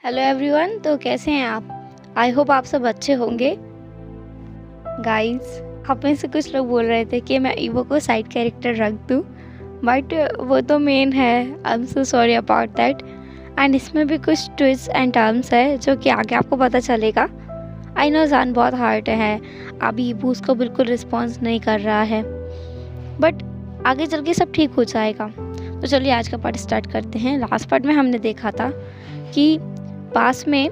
Hello everyone. तो कैसे हैं आप? आई होप आप सब अच्छे होंगे। गाइस, आप में से कुछ लोग बोल रहे थे कि मैं ईवो को साइड कैरेक्टर रख दूं, बट वो तो मेन है। I am so sorry about that. And इसमें भी कुछ ट्विस्ट एंड टर्म्स है जो कि आगे आपको पता चलेगा। आई नो जान बहुत हार्ड है, अभी ईवो उसको बिल्कुल रिस्पॉन्स नहीं कर रहा है, बट आगे चल के सब ठीक हो जाएगा। तो चलिए आज का पार्ट स्टार्ट करते हैं। लास्ट पार्ट में हमने देखा था कि पास में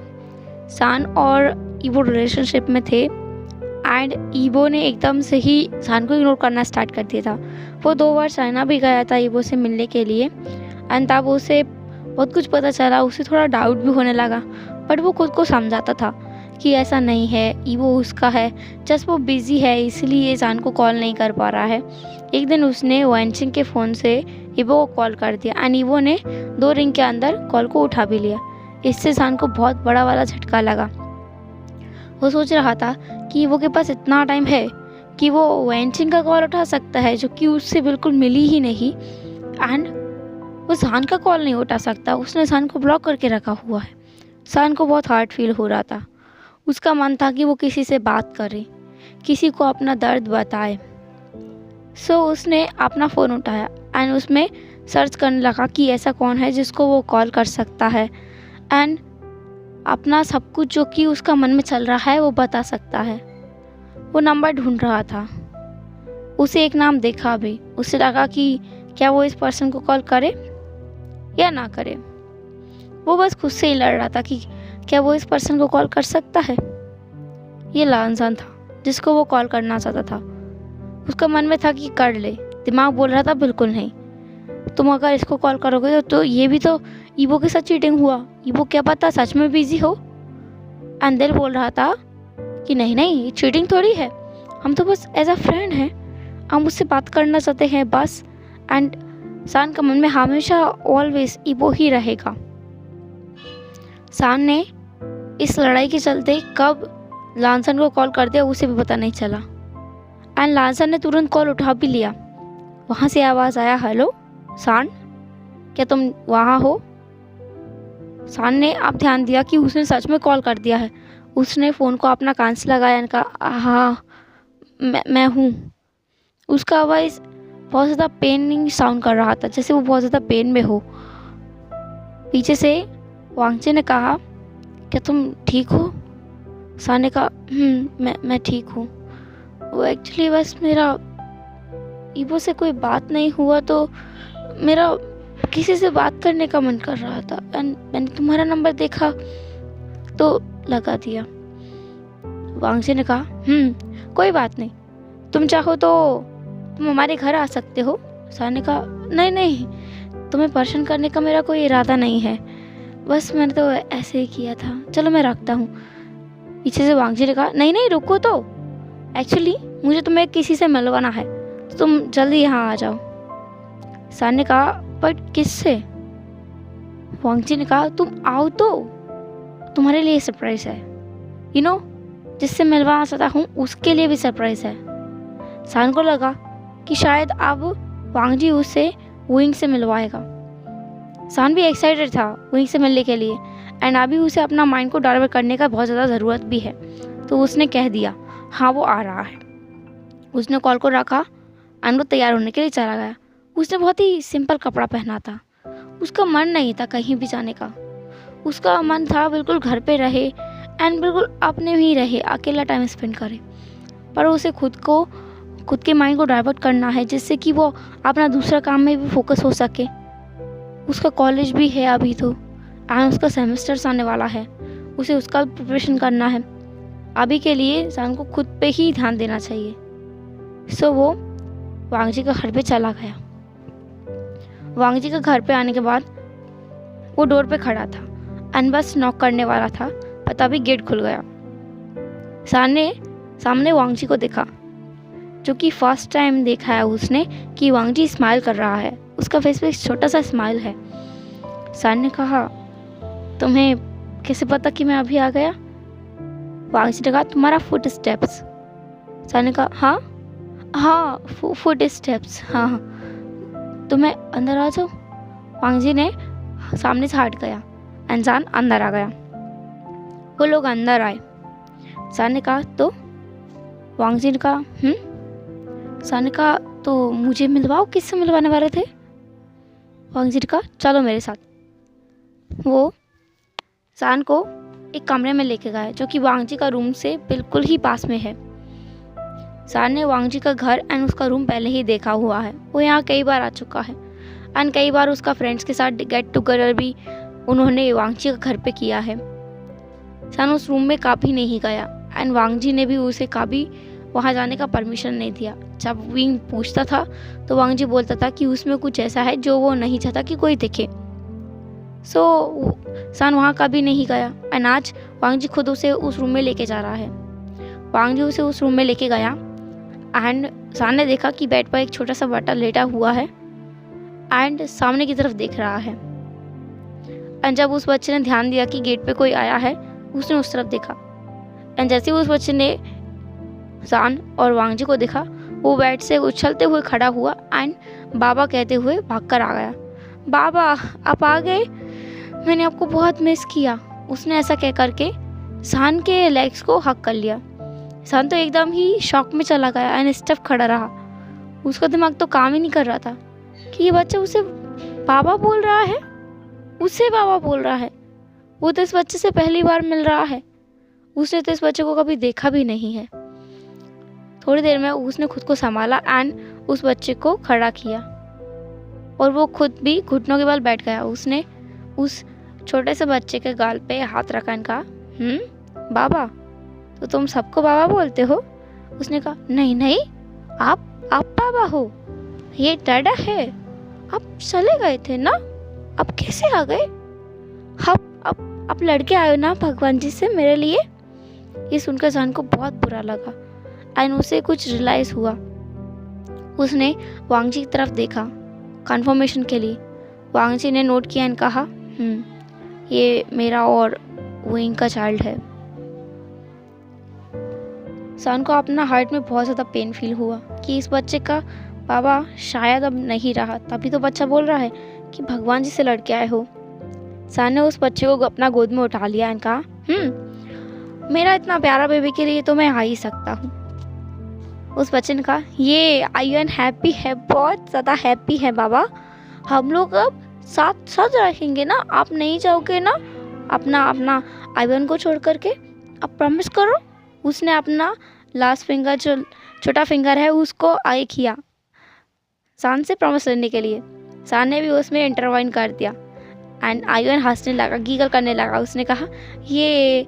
सान और ईवो रिलेशनशिप में थे एंड ईवो ने एकदम से ही सान को इग्नोर करना स्टार्ट कर दिया था। वो 2 बार चाइना भी गया था ईवो से मिलने के लिए एंड तब उसे बहुत कुछ पता चला, उसे थोड़ा डाउट भी होने लगा, बट वो खुद को समझाता था कि ऐसा नहीं है, ईवो उसका है, जस्ट वो बिज़ी है इसलिए सान को कॉल नहीं कर पा रहा है। एक दिन उसने वैनचिंग के फ़ोन से ईवो को कॉल कर दिया एंड ईवो ने 2 रिंग के अंदर कॉल को उठा भी लिया। इससे सान को बहुत बड़ा वाला झटका लगा। वो सोच रहा था कि वो के पास इतना टाइम है कि वो वैनचिंग का कॉल उठा सकता है जो कि उससे बिल्कुल मिली ही नहीं, एंड वो सान का कॉल नहीं उठा सकता, उसने सान को ब्लॉक करके रखा हुआ है। सान को बहुत हार्ड फील हो रहा था। उसका मन था कि वो किसी से बात करे, किसी को अपना दर्द बताए। सो उसने अपना फ़ोन उठाया एंड उसमें सर्च करने लगा कि ऐसा कौन है जिसको वो कॉल कर सकता है एंड अपना सब कुछ जो कि उसका मन में चल रहा है वो बता सकता है। वो नंबर ढूंढ रहा था, उसे एक नाम देखा भी। उसे लगा कि क्या वो इस पर्सन को कॉल करे या ना करे। वो बस खुद से ही लड़ रहा था कि क्या वो इस पर्सन को कॉल कर सकता है। ये लांसान था जिसको वो कॉल करना चाहता था। उसका मन में था कि कर ले, दिमाग बोल रहा था बिल्कुल नहीं, तुम अगर इसको कॉल करोगे तो ये भी तो ईवो के साथ चीटिंग हुआ, ईवो क्या पता सच में बिजी हो। अंदर बोल रहा था कि नहीं नहीं, ये चीटिंग थोड़ी है, हम तो बस एज अ फ्रेंड हैं, हम उससे बात करना चाहते हैं बस। एंड सान का मन में हमेशा ऑलवेज ईवो ही रहेगा। सान ने इस लड़ाई के चलते कब लांसन को कॉल कर दिया उसे भी पता नहीं चला एंड लांसन ने तुरंत कॉल उठा भी लिया। वहाँ से आवाज़ आया, हेलो सान, क्या तुम वहाँ हो? सान ने अब ध्यान दिया कि उसने सच में कॉल कर दिया है। उसने फ़ोन को अपना कान से लगाया और कहा, हाँ मैं हूँ। उसका आवाज़ बहुत ज़्यादा पेनिंग साउंड कर रहा था, जैसे वो बहुत ज़्यादा पेन में हो। पीछे से वांगचे ने कहा, क्या तुम ठीक हो? सान ने कहा, मैं ठीक हूँ। वो एक्चुअली बस मेरा ईवो से कोई बात नहीं हुआ तो मेरा किसी से बात करने का मन कर रहा था एंड मैंने तुम्हारा नंबर देखा तो लगा दिया। वांगचे ने कहा, कोई बात नहीं, तुम चाहो तो तुम हमारे घर आ सकते हो। सान ने कहा, नहीं नहीं, तुम्हें परेशान करने का मेरा कोई इरादा नहीं है, बस मैंने तो ऐसे ही किया था, चलो मैं रखता हूँ। पीछे से वांगचे ने कहा, नहीं नहीं रुको तो, एक्चुअली मुझे तुम्हें किसी से मिलवाना है, तो तुम जल्दी यहाँ आ जाओ। सान ने कहा, बट किससे? वांगची ने कहा, तुम आओ तो, तुम्हारे लिए सरप्राइज है, यू नो, जिससे मिलवाना चाहता हूँ उसके लिए भी सरप्राइज है। सान को लगा कि शायद अब वांगजी उससे विंग से मिलवाएगा। सान भी एक्साइटेड था विंग से मिलने के लिए एंड अभी उसे अपना माइंड को डाइवर्ट करने का बहुत ज़्यादा ज़रूरत भी है, तो उसने कह दिया, हाँ वो आ रहा है। उसने कॉल को रखा एंड वो तैयार होने के लिए चला गया। उसने बहुत ही सिंपल कपड़ा पहना था, उसका मन नहीं था कहीं भी जाने का। उसका मन था बिल्कुल घर पे रहे एंड बिल्कुल अपने ही रहे, अकेला टाइम स्पेंड करे। पर उसे खुद के माइंड को डाइवर्ट करना है जिससे कि वो अपना दूसरा काम में भी फोकस हो सके। उसका कॉलेज भी है अभी तो एंड उसका सेमेस्टर्स आने वाला है, उसे उसका प्रिपरेशन करना है। अभी के लिए इंसान को खुद पे ही ध्यान देना चाहिए। सो वो वांगजी का घर पे चला गया। वांगजी का घर पे आने के बाद वो डोर पे खड़ा था एंड बस नॉक करने वाला था, पर तभी गेट खुल गया। सान ने सामने वांगजी को देखा, जो कि फर्स्ट टाइम देखा है उसने कि वांगजी स्माइल कर रहा है। उसका फेस पे एक छोटा सा स्माइल है। सान ने कहा, तुम्हें कैसे पता कि मैं अभी आ गया? वांगजी ने कहा, तुम्हारा फुट स्टेप्स। सान ने कहा, हाँ फुट स्टेप्स, हाँ तुम्हें अंदर आ जाओ। वांगजी ने सामने से हट गया, इंसान अंदर आ गया। वो लोग अंदर आए। सान ने कहा तो? वांग जी ने कहा सान ने कहा तो मुझे मिलवाओ, किससे मिलवाने वाले थे? वांग जी ने कहा चलो मेरे साथ। वो सान को एक कमरे में लेके गए जो कि वांग जी का रूम से बिल्कुल ही पास में है। सान ने वांग जी का घर एंड उसका रूम पहले ही देखा हुआ है। वो यहाँ कई बार आ चुका है एंड कई बार उसका फ्रेंड्स के साथ गेट टुगेदर भी उन्होंने वांग जी का घर पे किया है। सान उस रूम में कभी नहीं गया एंड वांग जी ने भी उसे कभी वहाँ जाने का परमिशन नहीं दिया। जब विंग पूछता था तो वांग जी बोलता था कि उसमें कुछ ऐसा है जो वो नहीं चाहता कि कोई देखे। सान वहाँ कभी नहीं गया एंड आज वांग जी खुद उसे उस रूम में लेके जा रहा है। वांग जी उसे उस रूम में लेके गया एंड सान ने देखा कि बेड पर एक छोटा सा बच्चा लेटा हुआ है एंड सामने की तरफ देख रहा है। एंड जब उस बच्चे ने ध्यान दिया कि गेट पे कोई आया है, उसने उस तरफ देखा एंड जैसे उस बच्चे ने सान और वांग जी को देखा, वो बेड से उछलते हुए खड़ा हुआ एंड बाबा कहते हुए भागकर आ गया। बाबा आप आ गए, मैंने आपको बहुत मिस किया। उसने ऐसा कह करके सान के लेग्स को हक कर लिया। सान तो एकदम ही शॉक में चला गया एंड स्टफ खड़ा रहा। उसका दिमाग तो काम ही नहीं कर रहा था कि ये बच्चा उसे बाबा बोल रहा है, उसे बाबा बोल रहा है। वो तो इस बच्चे से पहली बार मिल रहा है, उसने तो इस बच्चे को कभी देखा भी नहीं है। थोड़ी देर में उसने खुद को संभाला एंड उस बच्चे को खड़ा किया और वो खुद भी घुटनों के बल बैठ गया। उसने उस छोटे से बच्चे के गाल पे हाथ रखा और कहा बाबा, तो तुम सबको बाबा बोलते हो? उसने कहा नहीं नहीं, आप बाबा हो, ये डैडा है। आप चले गए थे ना, अब कैसे आ गए? आप लड़के आए हो ना भगवान जी से मेरे लिए? ये सुनकर सान को बहुत बुरा लगा एंड उसे कुछ रियलाइज हुआ। उसने वांग जी की तरफ देखा कंफर्मेशन के लिए। वांग जी ने नोट किया एंड कहा ये मेरा और विंग का चाइल्ड है। सान को अपना हार्ट में बहुत ज़्यादा पेन फील हुआ कि इस बच्चे का बाबा शायद अब नहीं रहा। तभी तो बच्चा बोल रहा है कि भगवान जी से लड़के आए हो। सान ने उस बच्चे को अपना गोद में उठा लिया एंड कहा मेरा इतना प्यारा बेबी के लिए तो मैं आ ही सकता हूँ। उस बच्चे ने कहा ये आयुन हैप्पी है, बहुत ज़्यादा हैप्पी है बाबा। हम लोग अब साथ साथ रहेंगे ना, आप नहीं जाओगे ना अपना आयुन को छोड़ करके? आप प्रॉमिस करो। उसने अपना लास्ट फिंगर जो छोटा फिंगर है उसको आगे किया सान से प्रॉमिस लेने के लिए। सान ने भी उसमें इंटरवाइन कर दिया एंड आयुन हंसने लगा, गीगल करने लगा। उसने कहा ये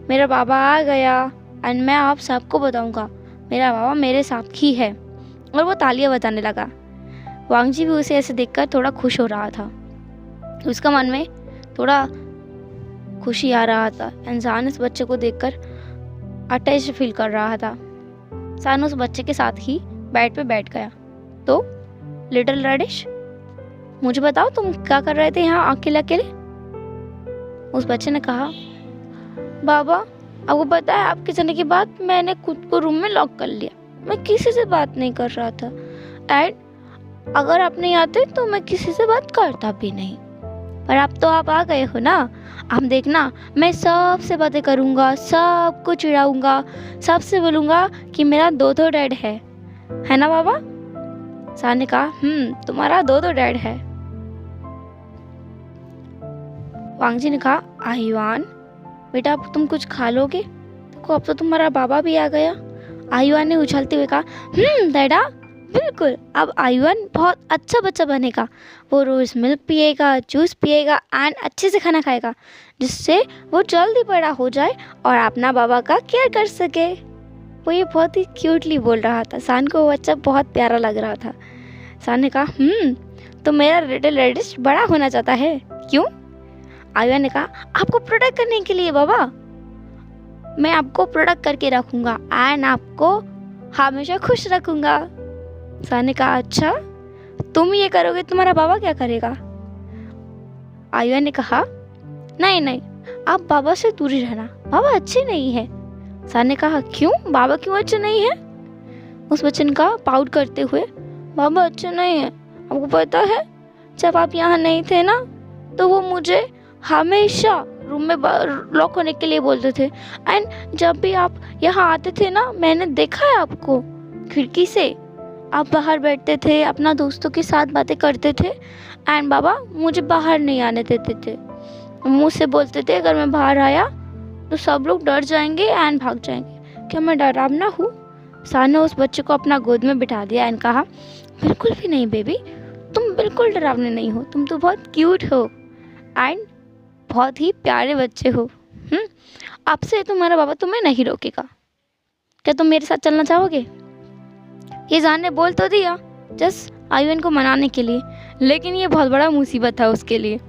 मेरा बाबा आ गया एंड मैं आप सबको बताऊंगा मेरा बाबा मेरे साथ ही है। और वो तालियां बजाने लगा। वांग जी भी उसे ऐसे देखकर थोड़ा खुश हो रहा था। उसका मन में थोड़ा खुशी आ रहा था एंड सान इस बच्चे को देखकर अटैच फील कर रहा था। सान उस बच्चे के साथ ही बेड पे बैठ गया। तो लिटिल रेडिश, मुझे बताओ तुम क्या कर रहे थे यहाँ अकेले अकेले? उस बच्चे ने कहा बाबा आपको पता है आपके जाने के बाद मैंने खुद को रूम में लॉक कर लिया। मैं किसी से बात नहीं कर रहा था एंड अगर आप नहीं आते तो मैं किसी से बात करता भी नहीं। पर अब तो आप आ गए हो ना, आप देखना मैं सबसे बातें करूँगा, सबको चिढ़ाऊंगा, सबसे बोलूँगा कि मेरा दो डैड है ना बाबा? सान ने कहा तुम्हारा दो डैड है। वांग जी ने कहा आयुआन बेटा अब तुम कुछ खा लोगे? देखो अब तो तुम्हारा बाबा भी आ गया। आयुआन ने उछलते हुए कहा डैडा बिल्कुल, अब आयुआन बहुत अच्छा बच्चा बनेगा। वो रोज़ मिल्क पिएगा, जूस पिएगा एंड अच्छे से खाना खाएगा जिससे वो जल्दी बड़ा हो जाए और अपना बाबा का केयर कर सके। वो ये बहुत ही क्यूटली बोल रहा था। सान को वो बच्चा बहुत प्यारा लग रहा था। सान ने कहा तो मेरा लिटिल रेडिश बड़ा होना चाहता है, क्यों? आयुआन ने कहा आपको प्रोटेक्ट करने के लिए बाबा। मैं आपको प्रोटेक्ट करके रखूँगा एंड आपको हमेशा खुश रखूँगा। सान ने कहा अच्छा तुम ये करोगे, तुम्हारा बाबा क्या करेगा? आयुआन ने कहा नहीं आप बाबा से दूर ही रहना, बाबा अच्छे नहीं है। सान ने कहा क्यों, बाबा क्यों अच्छे नहीं है? उस बच्चे ने कहा पाउट करते हुए बाबा अच्छे नहीं है। आपको पता है जब आप यहाँ नहीं थे ना तो वो मुझे हमेशा रूम में लॉक होने के लिए बोलते थे। एंड जब भी आप यहाँ आते थे ना, मैंने देखा है आपको खिड़की से, आप बाहर बैठते थे, अपना दोस्तों के साथ बातें करते थे। एंड बाबा मुझे बाहर नहीं आने देते थे, मुझसे बोलते थे अगर मैं बाहर आया तो सब लोग डर जाएंगे एंड भाग जाएंगे। क्या मैं डरावना हूँ? सान ने उस बच्चे को अपना गोद में बिठा दिया एंड कहा, बिल्कुल भी नहीं बेबी, तुम बिल्कुल डरावने नहीं हो, तुम तो बहुत क्यूट हो एंड बहुत ही प्यारे बच्चे हो। अब से तुम्हारा बाबा तुम्हें नहीं रोकेगा। क्या तुम मेरे साथ चलना चाहोगे? ये जान ने बोल तो दिया जस्ट आयुन को मनाने के लिए, लेकिन ये बहुत बड़ा मुसीबत था उसके लिए,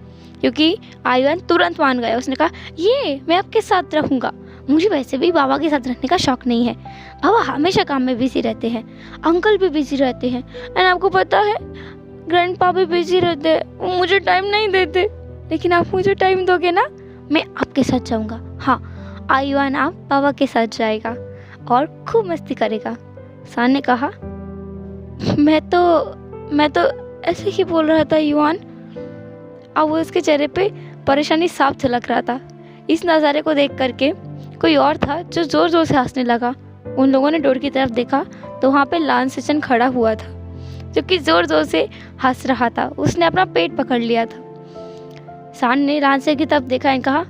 क्योंकि आयुन तुरंत मान गया। उसने कहा, ये मैं आपके साथ रहूँगा, मुझे वैसे भी बाबा के साथ रहने का शौक नहीं है। बाबा हमेशा काम में बिजी रहते हैं, अंकल भी बिजी रहते हैं, एंड आपको पता है ग्रैंडपा भी बिजी रहते हैं, वो मुझे टाइम नहीं देते, लेकिन आप मुझे टाइम दोगे ना, मैं आपके साथ जाऊँगा। हाँ, आयुन आप बाबा के साथ जाएगा और खूब मस्ती करेगा। सान ने कहा, मैं तो ऐसे ही बोल रहा था युवान। अब वो उसके चेहरे पे परेशानी साफ झलक रहा था। इस नज़ारे को देख करके कोई और था जो ज़ोर ज़ोर से हंसने लगा। उन लोगों ने डोर की तरफ देखा तो वहाँ पे लांसेचन खड़ा हुआ था, जो कि ज़ोर ज़ोर से हंस रहा था। उसने अपना पेट पकड़ लिया था। सान ने लांसे की तरफ देखा और कहा,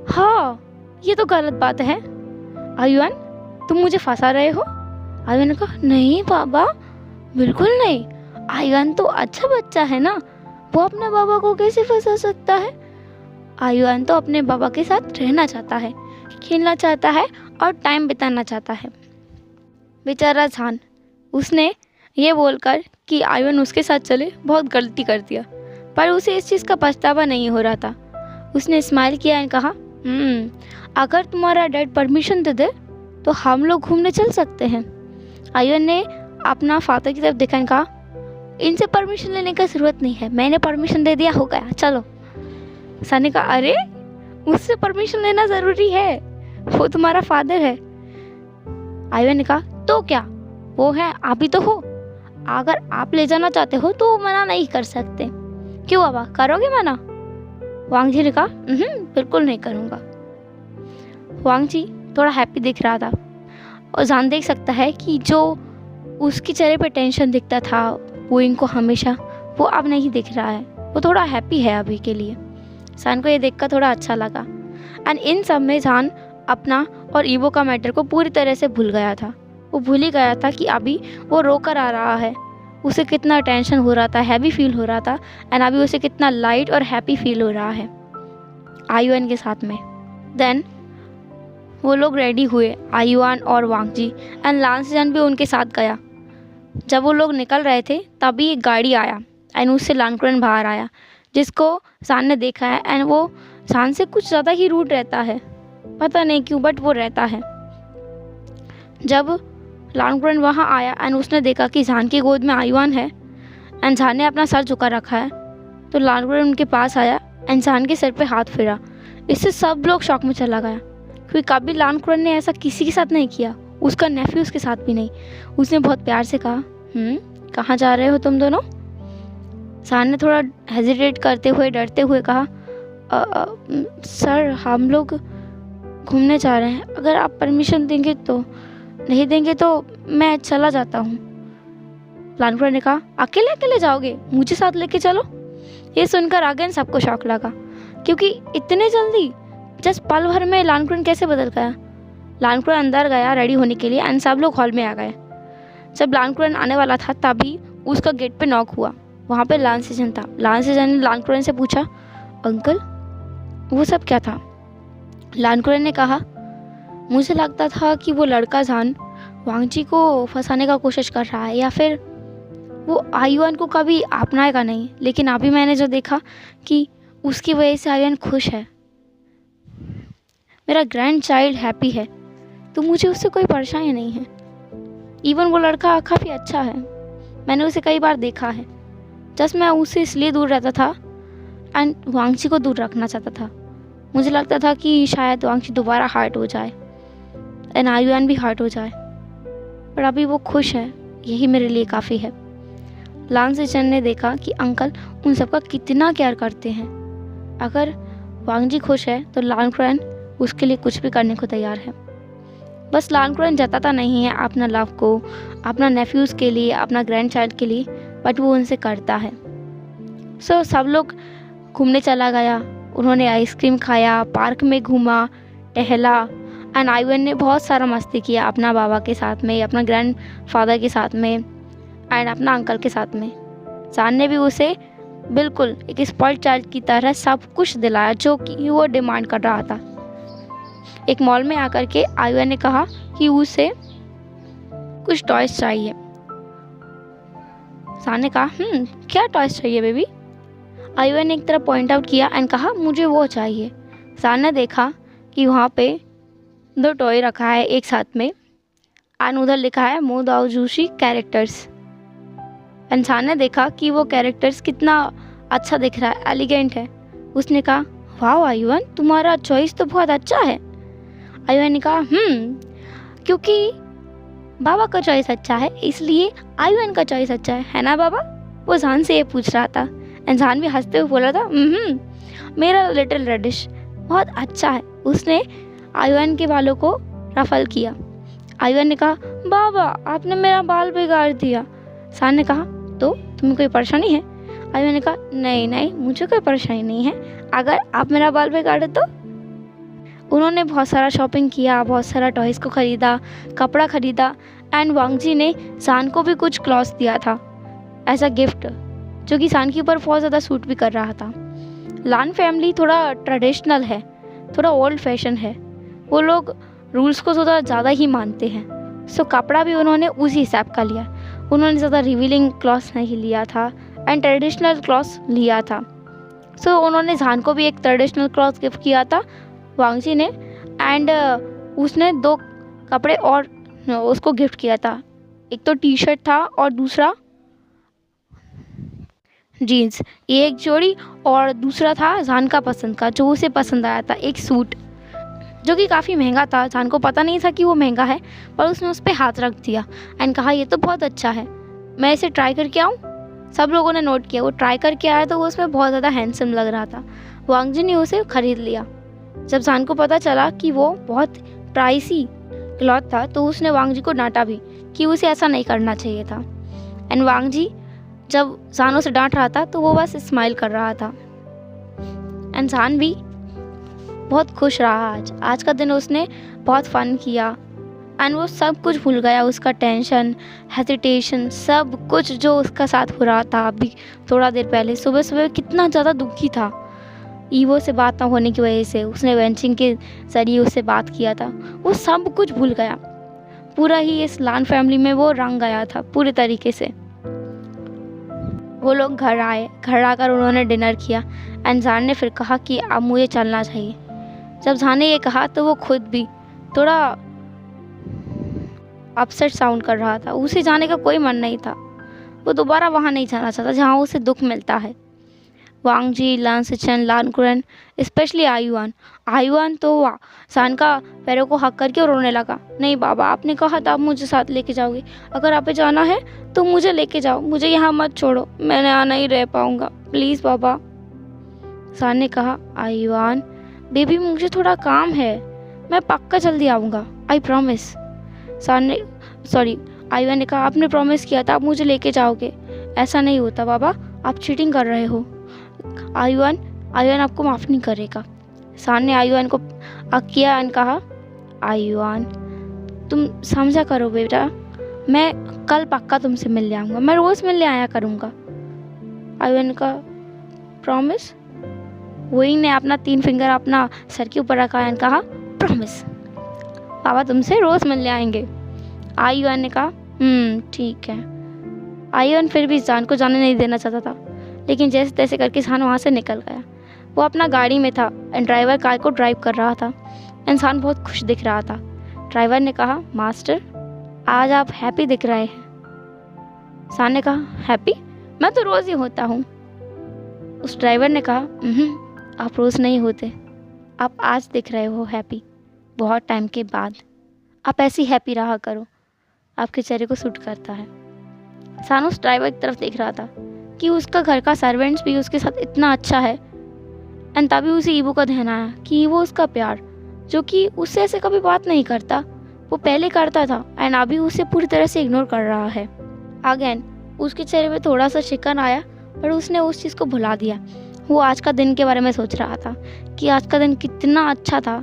हाँ ये तो गलत बात है, आयुन तुम मुझे फंसा रहे हो। आयुन ने कहा, नहीं बाबा बिल्कुल नहीं, आयुन तो अच्छा बच्चा है ना, वो अपने बाबा को कैसे फंसा सकता है। आयुन तो अपने बाबा के साथ रहना चाहता है, खेलना चाहता है और टाइम बिताना चाहता है। बेचारा सान, उसने ये बोलकर कि आयुन उसके साथ चले बहुत गलती कर दिया, पर उसे इस चीज़ का पछतावा नहीं हो रहा था। उसने स्माइल किया और कहा, अगर तुम्हारा डैड परमिशन दे दे तो हम लोग घूमने चल सकते हैं। आयुन ने अपना फादर की तरफ देखा और कहा, इनसे परमिशन लेने की ज़रूरत नहीं है, मैंने परमिशन दे दिया, हो गया, चलो। सान ने कहा, अरे मुझसे परमिशन लेना ज़रूरी है, वो तुम्हारा फादर है। आयुन ने कहा, तो क्या, वो है आप ही तो हो, अगर आप ले जाना चाहते हो तो मना नहीं कर सकते। क्यों बाबा, करोगे मना? वांग जी ने कहा, बिल्कुल नहीं करूँगा। वांग जी थोड़ा हैप्पी दिख रहा था और जान देख सकता है कि जो उसके चेहरे पे टेंशन दिखता था वो इनको हमेशा, वो अब नहीं दिख रहा है, वो थोड़ा हैप्पी है अभी के लिए। सान को ये देखकर थोड़ा अच्छा लगा। एंड इन सब में जान अपना और ईवो का मैटर को पूरी तरह से भूल गया था। वो भूल ही गया था कि अभी वो रोकर आ रहा है, उसे कितना टेंशन हो रहा था, हैवी फील हो रहा था, एंड अभी उसे कितना लाइट और हैप्पी फील हो रहा है आयुन के साथ में। देन वो लोग रेडी हुए, आयुन और वांग जी, एंड लांसजन भी उनके साथ गया। जब वो लोग निकल रहे थे तभी एक गाड़ी आया एंड उससे लानकुरन बाहर आया, जिसको सान ने देखा है। एंड वो सान से कुछ ज़्यादा ही रूड रहता है, पता नहीं क्यों, बट वो रहता है। जब लानकुरन वहाँ आया एंड उसने देखा कि जान की गोद में आयुन है एंड जान ने अपना सर झुका रखा है, तो लानकुरन उनके पास आया एंड जान के सर पे हाथ फेरा। इससे सब लोग शॉक में चला गया, क्योंकि कभी लानकुरन ने ऐसा किसी के साथ नहीं किया, उसका नेफ्यू उसके साथ भी नहीं। उसने बहुत प्यार से कहा, कहाँ जा रहे हो तुम दोनों? सान ने थोड़ा हेजिटेट करते हुए, डरते हुए कहा, सर हम लोग घूमने जा रहे हैं, अगर आप परमिशन देंगे तो। नहीं देंगे तो मैं चला जाता हूँ। लानकुरन ने कहा, अकेले अकेले जाओगे, मुझे साथ लेके चलो। ये सुनकर अगेन सबको शौक लगा, क्योंकि इतने जल्दी, जस्ट पल भर में लानकुरन कैसे बदल गया। लानकुरन अंदर गया रेडी होने के लिए एंड सब लोग हॉल में आ गए। जब लानकुरन आने वाला था तभी उसका गेट पे नॉक हुआ। वहाँ पे लांसेजन था। लांसेजन ने लानकुरन से पूछा, अंकल वो सब क्या था? लानकुरन ने कहा, मुझे लगता था कि वो लड़का जान वांग जी को फंसाने का कोशिश कर रहा है, या फिर वो आयुन को कभी अपनाएगा नहीं, लेकिन अभी मैंने जो देखा कि उसकी वजह से आयुन खुश है, मेरा ग्रैंड चाइल्ड हैप्पी है, तो मुझे उससे कोई परेशानी नहीं है। इवन वो लड़का काफ़ी अच्छा है, मैंने उसे कई बार देखा है। जस्ट मैं उससे इसलिए दूर रहता था एंड वांग जी को दूर रखना चाहता था। मुझे लगता था कि शायद वांग जी दोबारा हार्ट हो जाए एंड आयुन भी हार्ट हो जाए, पर अभी वो खुश है, यही मेरे लिए काफ़ी है। लांसेचन ने देखा कि अंकल उन सबका कितना केयर करते हैं। अगर वांग जी खुश है तो लानकुरैन उसके लिए कुछ भी करने को तैयार है। बस लानकुरैन जताता नहीं है अपना लव को अपना नेफ्यूज़ के लिए, अपना ग्रैंड चाइल्ड के लिए, बट वो उनसे करता है। सो सब लोग घूमने चला गया, उन्होंने आइसक्रीम खाया, पार्क में घूमा, टहला, एंड आयुन ने बहुत सारा मस्ती किया अपना बाबा के साथ में, अपना ग्रैंड फादर के साथ में, एंड अपना अंकल के साथ में। सान ने भी उसे बिल्कुल एक स्पॉइल्ड चाइल्ड की तरह सब कुछ दिलाया जो कि वो डिमांड कर रहा था। एक मॉल में आकर के आयुन ने कहा कि उसे कुछ टॉयज चाहिए। सान ने कहा क्या टॉयज चाहिए बेबी? आयुन ने एक तरफ पॉइंट आउट किया एंड कहा मुझे वो चाहिए। सान ने देखा कि वहाँ पे 2 टॉय रखा है एक साथ में एंड उधर लिखा है मो दाओ जूशी कैरेक्टर्स। इंसान ने देखा कि वो कैरेक्टर्स कितना अच्छा दिख रहा है, एलिगेंट है। उसने कहा वाह आयुन, तुम्हारा चॉइस तो बहुत अच्छा है। आयुन ने कहा क्योंकि बाबा का चॉइस अच्छा है इसलिए आयुन का चॉइस अच्छा है ना बाबा? वो जान से ये पूछ रहा था। इंसान भी हंसते हुए बोला था मेरा लिटिल रेडिश बहुत अच्छा है। उसने आयुन के बालों को रफल किया। आयुन ने कहा बाबा आपने मेरा बाल बिगाड़ दिया। सान ने कहा तो तुम्हें कोई परेशानी है? आयुन ने कहा नहीं मुझे कोई परेशानी नहीं है, अगर आप मेरा बाल बिगाड़े तो। उन्होंने बहुत सारा शॉपिंग किया, बहुत सारा टॉयज़ को ख़रीदा, कपड़ा ख़रीदा, एंड वांग जी ने सान को भी कुछ क्लॉथ्स दिया था एज अ गिफ्ट, जो कि सान के ऊपर बहुत ज़्यादा सूट भी कर रहा था। लान फैमिली थोड़ा ट्रेडिशनल है, थोड़ा ओल्ड फैशन है, वो लोग रूल्स को थोड़ा ज़्यादा ही मानते हैं। सो कपड़ा भी उन्होंने उसी हिसाब का लिया। उन्होंने ज़्यादा रिवीलिंग क्लॉथ्स नहीं लिया था एंड ट्रेडिशनल क्लॉथ्स लिया था। सो उन्होंने जान को भी एक ट्रेडिशनल क्लॉथ गिफ्ट किया था वांग जी ने, एंड उसने 2 कपड़े और उसको गिफ्ट किया था। एक तो टी शर्ट था और दूसरा जीन्स, ये एक जोड़ी, और दूसरा था जान का पसंद का जो उसे पसंद आया था, एक सूट जो कि काफ़ी महंगा था। जान को पता नहीं था कि वो महंगा है, पर उसने उस पर हाथ रख दिया एंड कहा ये तो बहुत अच्छा है, मैं इसे ट्राई करके आऊँ। सब लोगों ने नोट किया, वो ट्राई करके आया तो वो उसमें बहुत ज़्यादा हैंडसम लग रहा था। वांग जी ने उसे ख़रीद लिया। जब जान को पता चला कि वो बहुत प्राइसी क्लॉथ था तो उसने वांग जी को डांटा भी कि उसे ऐसा नहीं करना चाहिए था। एंड वांग जी जब जान उसे डांट रहा था तो वो बस स्माइल कर रहा था। एंड जान भी बहुत खुश रहा। आज का दिन उसने बहुत फन किया एंड वो सब कुछ भूल गया, उसका टेंशन, हेजिटेशन, सब कुछ जो उसका साथ हो रहा था अभी थोड़ा देर पहले। सुबह सुबह कितना ज़्यादा दुखी था ईवो से बात ना होने की वजह से, उसने वेंचिंग के ज़रिए उससे बात किया था, वो सब कुछ भूल गया। पूरा ही इस लान फैमिली में वो रंग गया था पूरे तरीके से। वो लोग घर आए, घर आकर उन्होंने डिनर किया एंड जान ने फिर कहा कि अब मुझे चलना चाहिए। जब जान ने ये कहा तो वो खुद भी थोड़ा अपसेट साउंड कर रहा था। उसे जाने का कोई मन नहीं था, वो दोबारा वहाँ नहीं जाना चाहता जहाँ उसे दुख मिलता है। वांग जी, लान सिचन, लानकुरैन, स्पेशली आयुआन तो जान का पैरों को हक करके रोने लगा। नहीं बाबा, आपने कहा था आप मुझे साथ लेके जाओगे, अगर आप जाना है तो मुझे लेके जाओ, मुझे यहाँ मत छोड़ो, मैं यहाँ नहीं रह पाऊँगा, प्लीज़ बाबा। जान ने कहा आयुआन बेबी मुझे थोड़ा काम है, मैं पक्का जल्दी आऊँगा, आई प्रॉमिस। आयुआन ने कहा आपने प्रॉमिस किया था आप मुझे लेके जाओगे। ऐसा नहीं होता बाबा, आप चीटिंग कर रहे हो। आयुआन आपको माफ़ नहीं करेगा। सान ने आयुआन को किया एंड कहा आयुआन तुम समझा करो बेटा, मैं कल पक्का तुमसे मिलने आऊँगा, मैं रोज़ मिलने आया करूँगा। आयुआन का प्रॉमिस। वही ने अपना 3 फिंगर अपना सर के ऊपर रखा एंड कहा प्रॉमिस, पापा तुमसे रोज़ मिलने आएंगे। आयुआन ने कहा ठीक है। आयुआन फिर भी जान को जाने नहीं देना चाहता था, लेकिन जैसे तैसे करके जान वहाँ से निकल गया। वो अपना गाड़ी में था एंड ड्राइवर कार को ड्राइव कर रहा था। इंसान बहुत खुश दिख रहा था। ड्राइवर ने कहा मास्टर आज आप हैप्पी दिख रहे हैं। सान ने कहा हैप्पी, मैं तो रोज़ ही होता हूँ। उस ड्राइवर ने कहा आप रोज़ नहीं होते, आप आज दिख रहे हो हैप्पी, बहुत टाइम के बाद। आप ऐसी हैप्पी रहा करो, आपके चेहरे को सूट करता है। सान उस ड्राइवर की तरफ देख रहा था कि उसका घर का सर्वेंट्स भी उसके साथ इतना अच्छा है एंड तभी उसे ईवो का ध्यान आया कि ईवो उसका प्यार, जो कि उससे ऐसे कभी बात नहीं करता, वो पहले करता था एंड अभी उसे पूरी तरह से इग्नोर कर रहा है। अगेन उसके चेहरे पे थोड़ा सा शिकन आया, पर उसने उस चीज़ को भुला दिया। वो आज का दिन के बारे में सोच रहा था कि आज का दिन कितना अच्छा था।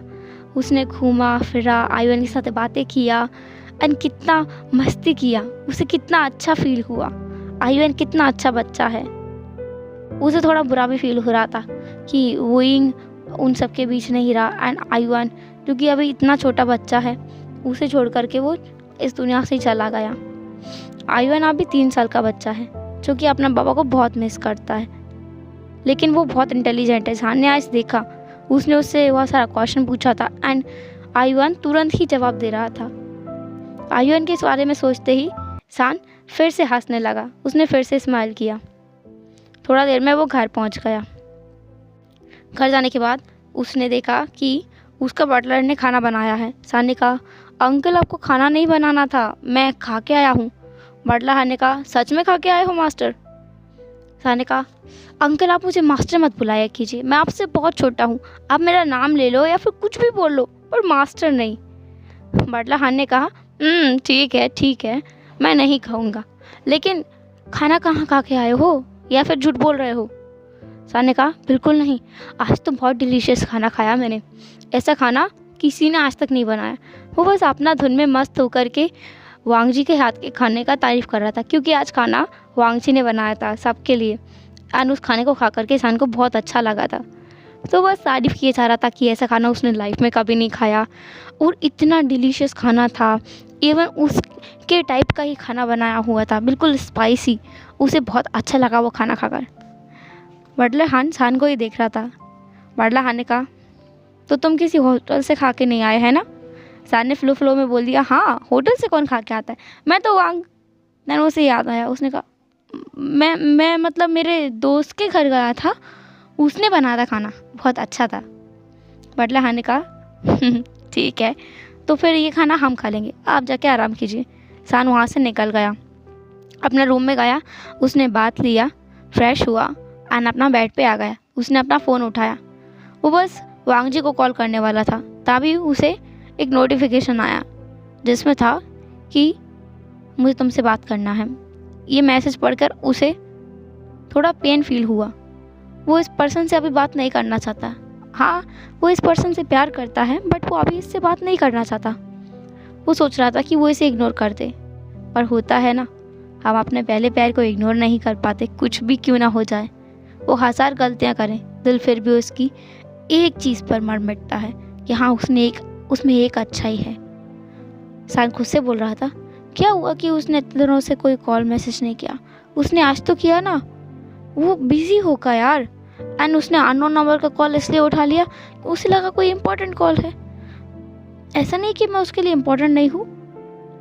उसने घूमा फिरा, आयुन के साथ बातें किया एंड कितना मस्ती किया। उसे कितना अच्छा फील हुआ। आयुन कितना अच्छा बच्चा है। उसे थोड़ा बुरा भी फील हो रहा था कि वोइंग उन सब के बीच नहीं रहा एंड आयुन जो कि अभी इतना छोटा बच्चा है, उसे छोड़ करके वो इस दुनिया से चला गया। आयुन अभी 3 साल का बच्चा है जो कि अपने पापा को बहुत मिस करता है, लेकिन वो बहुत इंटेलिजेंट है। सान ने आज देखा, उसने उससे बहुत सारा क्वेश्चन पूछा था एंड आयुन तुरंत ही जवाब दे रहा था। आयुन के इस बारे में सोचते ही सान फिर से हंसने लगा। उसने फिर से स्माइल किया। थोड़ा देर में वो घर पहुंच गया। घर जाने के बाद उसने देखा कि उसका बटलर ने खाना बनाया है। सान ने कहा, अंकल आपको खाना नहीं बनाना था, मैं खा के आया हूँ। बटलर ने कहा, सच में खा के आए हो मास्टर? सान ने कहा, अंकल आप मुझे मास्टर मत बुलाया कीजिए, मैं आपसे बहुत छोटा हूँ। आप मेरा नाम ले लो या फिर कुछ भी बोल लो, पर मास्टर नहीं। बटलर ने कहा, ठीक है, मैं नहीं खाऊंगा, लेकिन खाना कहाँ खा के आए हो या फिर झूठ बोल रहे हो? सान ने कहा, बिल्कुल नहीं, आज तो बहुत डिलीशियस खाना खाया मैंने। ऐसा खाना किसी ने आज तक नहीं बनाया। वो बस अपना धुन में मस्त होकर के वांग जी के हाथ के खाने का तारीफ़ कर रहा था, क्योंकि आज खाना वांग जी ने बनाया था सबके लिए एंड उस खाने को खा करके सान को बहुत अच्छा लगा था। तो बस तारीफ़ किया जा रहा था कि ऐसा खाना उसने लाइफ में कभी नहीं खाया और इतना डिलीशियस खाना था। इवन उसके टाइप का ही खाना बनाया हुआ था, बिल्कुल स्पाइसी। उसे बहुत अच्छा लगा वो खाना खाकर। बटलर हान सान को ही देख रहा था। बटलर हान ने कहा, तो तुम किसी होटल से खा के नहीं आए हैं ना? सान ने फ्लो में बोल दिया, हाँ, होटल से कौन खा के आता है, मैं तो वांग। देन उसे याद आया, उसने कहा, मैं मतलब मेरे दोस्त के घर गया था, उसने बनाया था खाना, बहुत अच्छा था। बटलर हान ने कहा, ठीक है, तो फिर ये खाना हम खा लेंगे, आप जाके आराम कीजिए। सान वहाँ से निकल गया, अपने रूम में गया, उसने बात लिया, फ्रेश हुआ एंड अपना बेड पे आ गया। उसने अपना फ़ोन उठाया, वो बस वांग जी को कॉल करने वाला था, तभी उसे एक नोटिफिकेशन आया जिसमें था कि मुझे तुमसे बात करना है। ये मैसेज पढ़कर उसे थोड़ा पेन फील हुआ। वो इस पर्सन से अभी बात नहीं करना चाहता। हाँ, वो इस पर्सन से प्यार करता है, बट वो अभी इससे बात नहीं करना चाहता। वो सोच रहा था कि वो इसे इग्नोर कर दे, पर होता है ना, हम अपने पहले प्यार को इग्नोर नहीं कर पाते, कुछ भी क्यों ना हो जाए। वो हजार गलतियाँ करें, दिल फिर भी उसकी एक चीज़ पर मर मिटता है कि हाँ, उसमें एक अच्छाई है। सान खुद से बोल रहा था, क्या हुआ कि उसने इतने दिनों से कोई कॉल मैसेज नहीं किया? उसने आज तो किया ना, वो बिजी होगा यार। एंड उसने अननोन नंबर का कॉल इसलिए उठा लिया, उसे लगा कोई इम्पोर्टेंट कॉल है। ऐसा नहीं कि मैं उसके लिए इम्पोर्टेंट नहीं हूँ,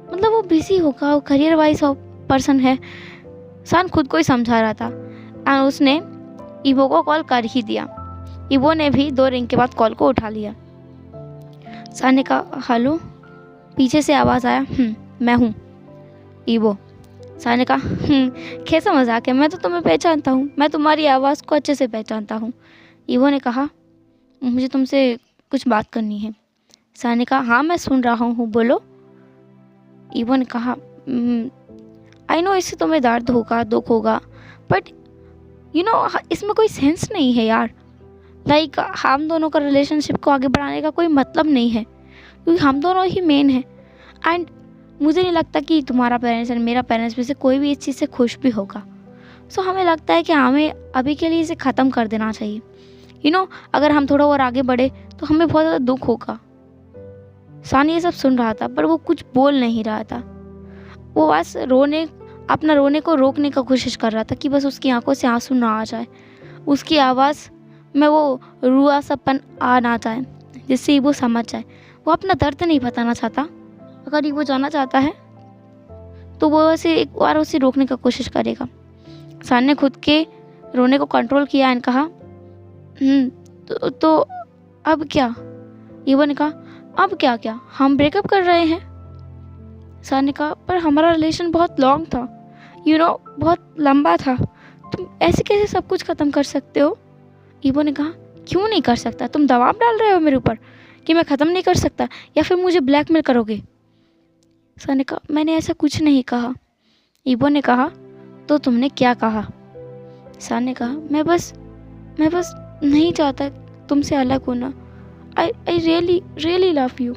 मतलब वो बिजी होगा, वो करियर वाइज पर्सन है। सान खुद को ही समझा रहा था एंड उसने ईवो को कॉल कर ही दिया। ईवो ने भी 2 रिंग के बाद कॉल को उठा लिया। सान ने कहा, हेलो। पीछे से आवाज़ आया, मैं हूँ ईवो। सान ने कहा, कैसा मजाक है, मैं तो तुम्हें पहचानता हूँ, मैं तुम्हारी आवाज़ को अच्छे से पहचानता हूँ। ईवो ने कहा, मुझे तुमसे कुछ बात करनी है। सान ने कहा, हाँ मैं सुन रहा हूँ, बोलो। ईवो ने कहा, आई नो इससे तुम्हें दर्द होगा, दुख होगा, बट यू नो इसमें कोई सेंस नहीं है यार। लाइक हम दोनों का रिलेशनशिप को आगे बढ़ाने का कोई मतलब नहीं है, क्योंकि हम दोनों ही मेन हैं। एंड मुझे नहीं लगता कि तुम्हारा पेरेंट्स और मेरा पेरेंट्स में से कोई भी इस चीज़ से खुश भी होगा। सो हमें लगता है कि हमें अभी के लिए इसे ख़त्म कर देना चाहिए। यू नो अगर हम थोड़ा और आगे बढ़े तो हमें बहुत ज़्यादा दुख होगा। सान ये सब सुन रहा था, पर वो कुछ बोल नहीं रहा था। वो बस अपना रोने को रोकने का कोशिश कर रहा था कि बस उसकी आंखों से आंसू ना आ जाए, उसकी आवाज़ में वो रुआसापन आ ना जाए, जिससे वो समझ जाए। वो अपना दर्द नहीं बताना चाहता। अगर वो जाना चाहता है तो वो ऐसे एक बार उसे रोकने का कोशिश करेगा। सान ने खुद के रोने को कंट्रोल किया एंड कहा, तो अब क्या? ईवो ने कहा, अब क्या हम ब्रेकअप कर रहे हैं। सान ने कहा, पर हमारा रिलेशन बहुत लॉन्ग था, बहुत लंबा था, तुम ऐसे कैसे सब कुछ ख़त्म कर सकते हो? ईवो ने कहा, क्यों नहीं कर सकता? तुम दबाव डाल रहे हो मेरे ऊपर कि मैं ख़त्म नहीं कर सकता, या फिर मुझे ब्लैकमेल करोगे? सान ने कहा, मैंने ऐसा कुछ नहीं कहा। ईवो ने कहा, तो तुमने क्या कहा? सान ने कहा, मैं बस नहीं चाहता तुमसे अलग होना। I really love you.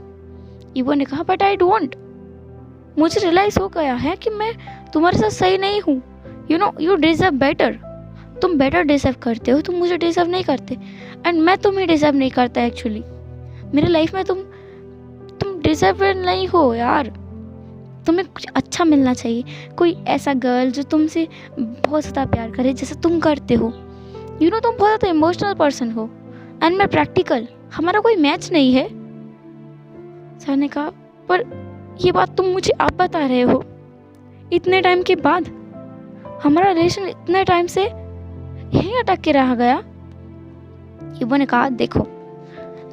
Evo ने कहा, बट आई डोंट। मुझे रियलाइज़ हो गया है कि मैं तुम्हारे साथ सही नहीं हूँ। You deserve better. तुम बेटर डिज़र्व करते हो, तुम मुझे डिज़र्व नहीं करते, एंड मैं तुम्हें डिज़र्व नहीं करता। एक्चुअली मेरे लाइफ में तुम डिज़र्व नहीं हो यार। तुम्हें कुछ अच्छा मिलना चाहिए, कोई ऐसा गर्ल जो तुमसे बहुत ज़्यादा प्यार करे जैसा तुम करते हो। तुम बहुत ज़्यादा इमोशनल पर्सन हो, एंड मैं प्रैक्टिकल। हमारा कोई मैच नहीं है। सर ने कहा, पर ये बात तुम मुझे अब बता रहे हो, इतने टाइम के बाद? हमारा रिलेशन इतने टाइम से यहीं अटक के रह गया। ईवो ने कहा, देखो,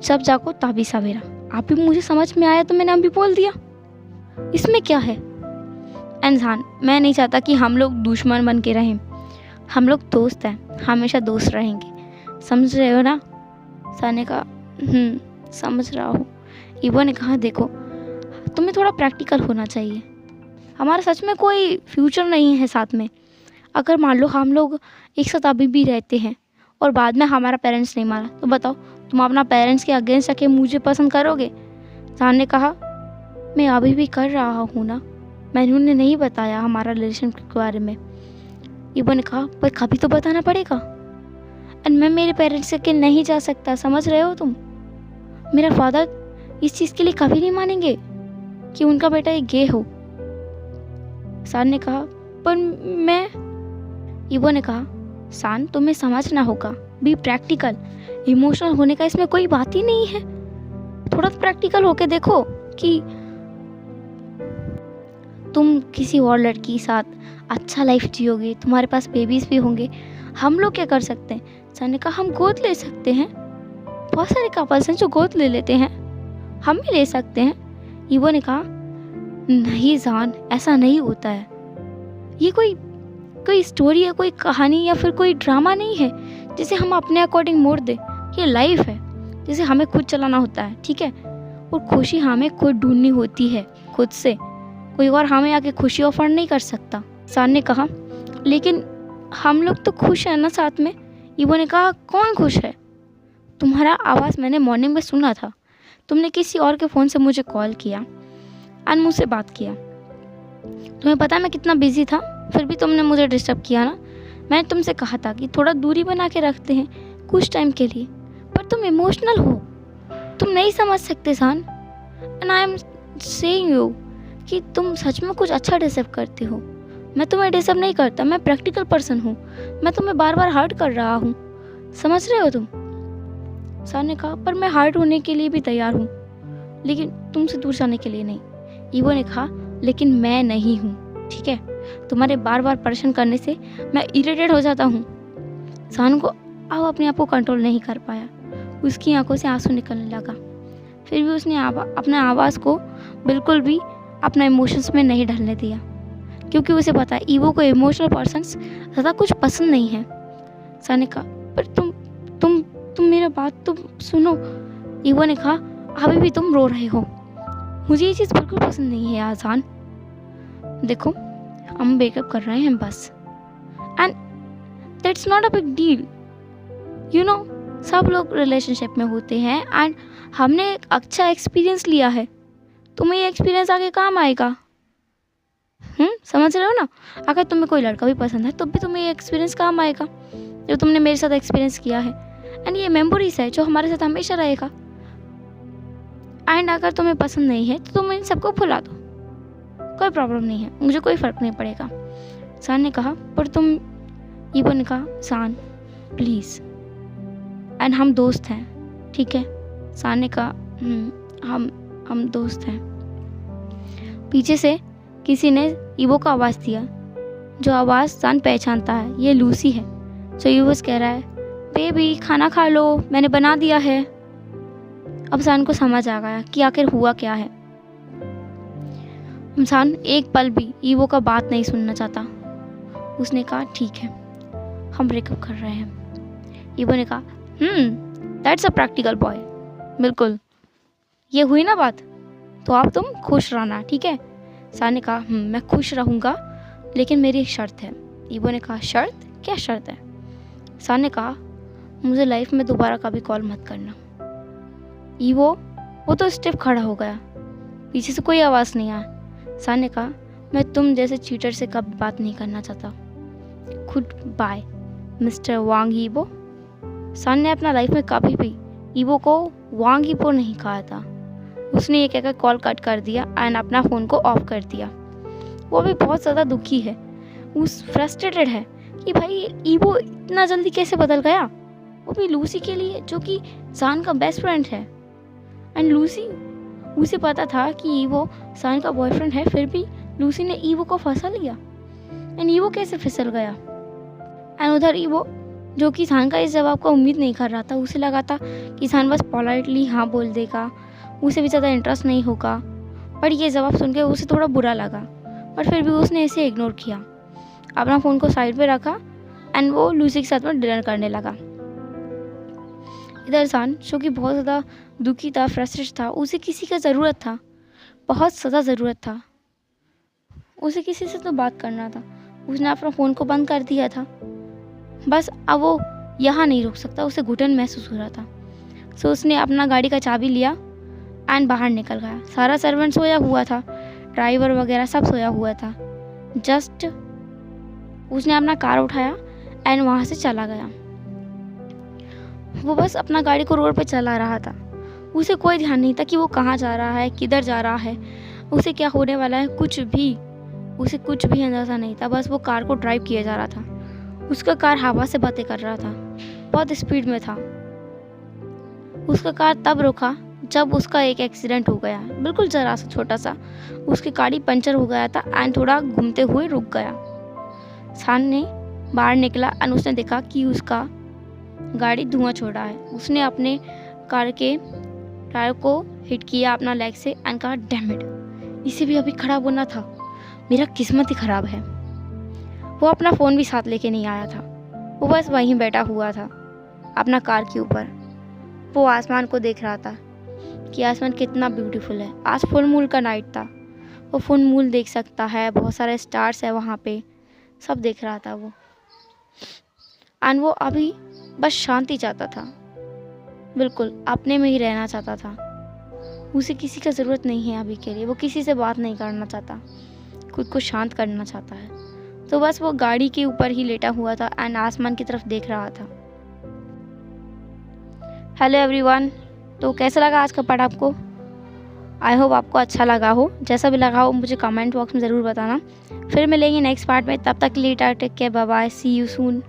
जब जागो तभी सवेरा। आप भी मुझे समझ में आया तो मैंने अभी बोल दिया, इसमें क्या है? इंसान, मैं नहीं चाहता कि हम लोग दुश्मन बन के रहें। हम लोग दोस्त हैं, हमेशा दोस्त रहेंगे। समझ रहे हो ना? सर ने कहा, समझ रहा हूँ। ईवो ने कहा, देखो, तुम्हें थोड़ा प्रैक्टिकल होना चाहिए। हमारा सच में कोई फ्यूचर नहीं है साथ में। अगर मान लो हम लोग एक साथ अभी भी रहते हैं और बाद में हमारा पेरेंट्स नहीं माना, तो बताओ तुम अपना पेरेंट्स के अगेंस्ट आके मुझे पसंद करोगे? सर ने कहा, मैं अभी भी कर रहा हूँ ना, मैंने उन्हें नहीं बताया हमारा रिलेशन के बारे में। ईवो ने कहा, पर कभी तो बताना पड़ेगा, एंड मैं मेरे पेरेंट्स के नहीं जा सकता। समझ रहे हो तुम? मेरा फादर इस चीज़ के लिए कभी नहीं मानेंगे कि उनका बेटा एक गे हो। सान ने कहा, पर मैं। ईवो ने कहा, सान, तुम्हें समझना होगा, बी प्रैक्टिकल। इमोशनल होने का इसमें कोई बात ही नहीं है। थोड़ा प्रैक्टिकल होके देखो कि तुम किसी और लड़की के साथ अच्छा लाइफ जियोगे, तुम्हारे पास बेबीज भी होंगे। हम लोग क्या कर सकते हैं? सान ने कहा, हम गोद ले सकते हैं। बहुत सारे कपल्स हैं जो गोद ले लेते हैं, हम भी ले सकते हैं। ईवो ने कहा, नहीं सान, ऐसा नहीं होता है। ये कोई स्टोरी है, कोई कहानी या फिर कोई ड्रामा नहीं है जिसे हम अपने अकॉर्डिंग मोड़ दें। ये लाइफ है जिसे हमें खुद चलाना होता है, ठीक है? और खुशी हमें खुद ढूंढनी होती है, खुद से। कोई और हमें आके खुशी ऑफर नहीं कर सकता। सान ने कहा, लेकिन हम लोग तो खुश हैं ना साथ में। ईवो ने कहा, कौन खुश है? तुम्हारा आवाज़ मैंने मॉर्निंग में सुना था। तुमने किसी और के फ़ोन से मुझे कॉल किया एंड मुझसे बात किया। तुम्हें पता है मैं कितना बिजी था, फिर भी तुमने मुझे डिस्टर्ब किया ना। मैंने तुमसे कहा था कि थोड़ा दूरी बना के रखते हैं कुछ टाइम के लिए, पर तुम इमोशनल हो, तुम नहीं समझ सकते सान। And I am saying you कि तुम सच में कुछ अच्छा डिजर्व करते हो। मैं तुम्हें डिजर्व नहीं करता, मैं प्रैक्टिकल पर्सन हूँ। मैं तुम्हें बार बार हर्ट कर रहा हूँ, समझ रहे हो तुम? सान ने कहा, पर मैं हर्ट होने के लिए भी तैयार हूँ, लेकिन तुमसे दूर जाने के लिए नहीं। ईवो ने कहा, लेकिन मैं नहीं हूँ, ठीक है? तुम्हारे बार बार परेशान करने से मैं इरिटेट हो जाता हूँ। सान को अब अपने आप को कंट्रोल नहीं कर पाया, उसकी आंखों से आंसू निकलने लगा। फिर भी उसने अपने आवाज़ को बिल्कुल भी अपना इमोशंस में नहीं ढलने दिया, क्योंकि उसे पता है ईवो को इमोशनल पर्सन्स ज़्यादा कुछ पसंद नहीं है। सान ने कहा, पर तुम मेरा बात तो सुनो। ईवो ने कहा, अभी भी तुम रो रहे हो, मुझे ये चीज़ बिल्कुल पसंद नहीं है आसान। देखो, हम ब्रेकअप कर रहे हैं बस, and that's not a big deal. सब लोग रिलेशनशिप में होते हैं, एंड हमने एक अच्छा एक्सपीरियंस लिया है। तुम्हें ये एक्सपीरियंस आगे काम आएगा। समझ रहे हो ना? अगर तुम्हें कोई लड़का भी पसंद है तो भी तुम्हें ये एक्सपीरियंस काम आएगा जो तुमने मेरे साथ एक्सपीरियंस किया है, एंड ये मेमोरीज है जो हमारे साथ हमेशा रहेगा। एंड अगर तुम्हें पसंद नहीं है तो तुम इन सबको भुला दो, कोई प्रॉब्लम नहीं है, मुझे कोई फ़र्क नहीं पड़ेगा। सान ने कहा, पर तुम। ईवो ने कहा, सान प्लीज़, एंड हम दोस्त हैं, ठीक है? सान ने कहा, हम दोस्त हैं। पीछे से किसी ने ईवो को आवाज़ दिया, जो आवाज़ सान पहचानता है। ये लूसी है। जो ईवो कह रहा है, बेबी खाना खा लो, मैंने बना दिया है। अब सान को समझ आ गया कि आखिर हुआ क्या है। सान एक पल भी ईवो का बात नहीं सुनना चाहता। उसने कहा, ठीक है, हम ब्रेकअप कर रहे हैं। ईवो ने कहा, दैट्स अ प्रैक्टिकल बॉय। बिल्कुल, ये हुई ना बात, तो आप तुम खुश रहना, ठीक है। सान ने कहा मैं खुश रहूँगा, लेकिन मेरी एक शर्त है। ईवो ने कहा शर्त? क्या शर्त है? सान ने कहा मुझे लाइफ में दोबारा कभी कॉल मत करना। ईवो वो तो स्टिफ खड़ा हो गया, पीछे से कोई आवाज़ नहीं आया। सान ने कहा मैं तुम जैसे चीटर से कभी बात नहीं करना चाहता। गुड बाय मिस्टर वांग ईवो। सान ने अपना लाइफ में कभी भी ईवो को वांग ईवो नहीं कहा था। उसने ये कहकर कॉल कट कर दिया एंड अपना फ़ोन को ऑफ कर दिया। वो भी बहुत ज़्यादा दुखी है, उस फ्रस्ट्रेटेड है कि भाई ईवो इतना जल्दी कैसे बदल गया, वो भी लूसी के लिए जो कि सान का बेस्ट फ्रेंड है। एंड लूसी, उसे पता था कि ईवो सान का बॉयफ्रेंड है, फिर भी लूसी ने ईवो को फंसा लिया। एंड ईवो कैसे फिसल गया। एंड उधर ईवो जो कि सान का इस जवाब का उम्मीद नहीं कर रहा था, उसे लगा था कि सान बस पोलाइटली हाँ बोल देगा, उसे भी ज़्यादा इंटरेस्ट नहीं होगा। पर ये जवाब सुन के उसे थोड़ा बुरा लगा, पर फिर भी उसने इसे इग्नोर किया, अपना फ़ोन को साइड पे रखा एंड वो लूसी के साथ में डिनर करने लगा। इधर सान जो कि बहुत ज़्यादा दुखी था, फ्रस्ट्रेट था, उसे किसी का ज़रूरत था, बहुत ज़्यादा ज़रूरत था। उसे किसी से तो बात करना था। उसने अपना फ़ोन को बंद कर दिया था, बस अब वो यहाँ नहीं रुक सकता, उसे घुटन महसूस हो रहा था। सो उसने अपना गाड़ी का चाबी लिया एंड बाहर निकल गया। सारा सर्वेंट सोया हुआ था, ड्राइवर वगैरह सब सोया हुआ था। जस्ट उसने अपना कार उठाया एंड वहाँ से चला गया। वो बस अपना गाड़ी को रोड पे चला रहा था, उसे कोई ध्यान नहीं था कि वो कहाँ जा रहा है, किधर जा रहा है, उसे क्या होने वाला है, उसे कुछ भी अंदाज़ा नहीं था। बस वो कार को ड्राइव किया जा रहा था। उसका कार हवा से बातें कर रहा था, बहुत स्पीड में था। उसका कार तब रुका जब उसका एक एक्सीडेंट हो गया, बिल्कुल ज़रा सा छोटा सा। उसकी गाड़ी पंचर हो गया था एंड थोड़ा घूमते हुए रुक गया। सान ने बाहर निकला एंड उसने देखा कि उसका गाड़ी धुआं छोड़ा है। उसने अपने कार के टायर को हिट किया अपना लेग से एंड कहा डैम इट, इसे भी अभी खराब होना था, मेरा किस्मत ही खराब है। वो अपना फ़ोन भी साथ लेके नहीं आया था, वो बस वहीं बैठा हुआ था अपना कार के ऊपर। वो आसमान को देख रहा था कि आसमान कितना ब्यूटीफुल है। आज फुल मून का नाइट था, वो फुल मून देख सकता है, बहुत सारे स्टार्स है वहाँ पे, सब देख रहा था वो। एंड वो अभी बस शांति चाहता था, बिल्कुल अपने में ही रहना चाहता था। उसे किसी का ज़रूरत नहीं है अभी के लिए, वो किसी से बात नहीं करना चाहता, खुद को शांत करना चाहता है। तो बस वो गाड़ी के ऊपर ही लेटा हुआ था एंड आसमान की तरफ देख रहा था। हेलो एवरीवन, तो कैसा लगा आज का पार्ट आपको? आई होप आपको अच्छा लगा हो। जैसा भी लगा हो मुझे कमेंट बॉक्स में ज़रूर बताना। फिर मिलेंगे नेक्स्ट पार्ट में, तब तक के लिए take care, bye bye, see you soon.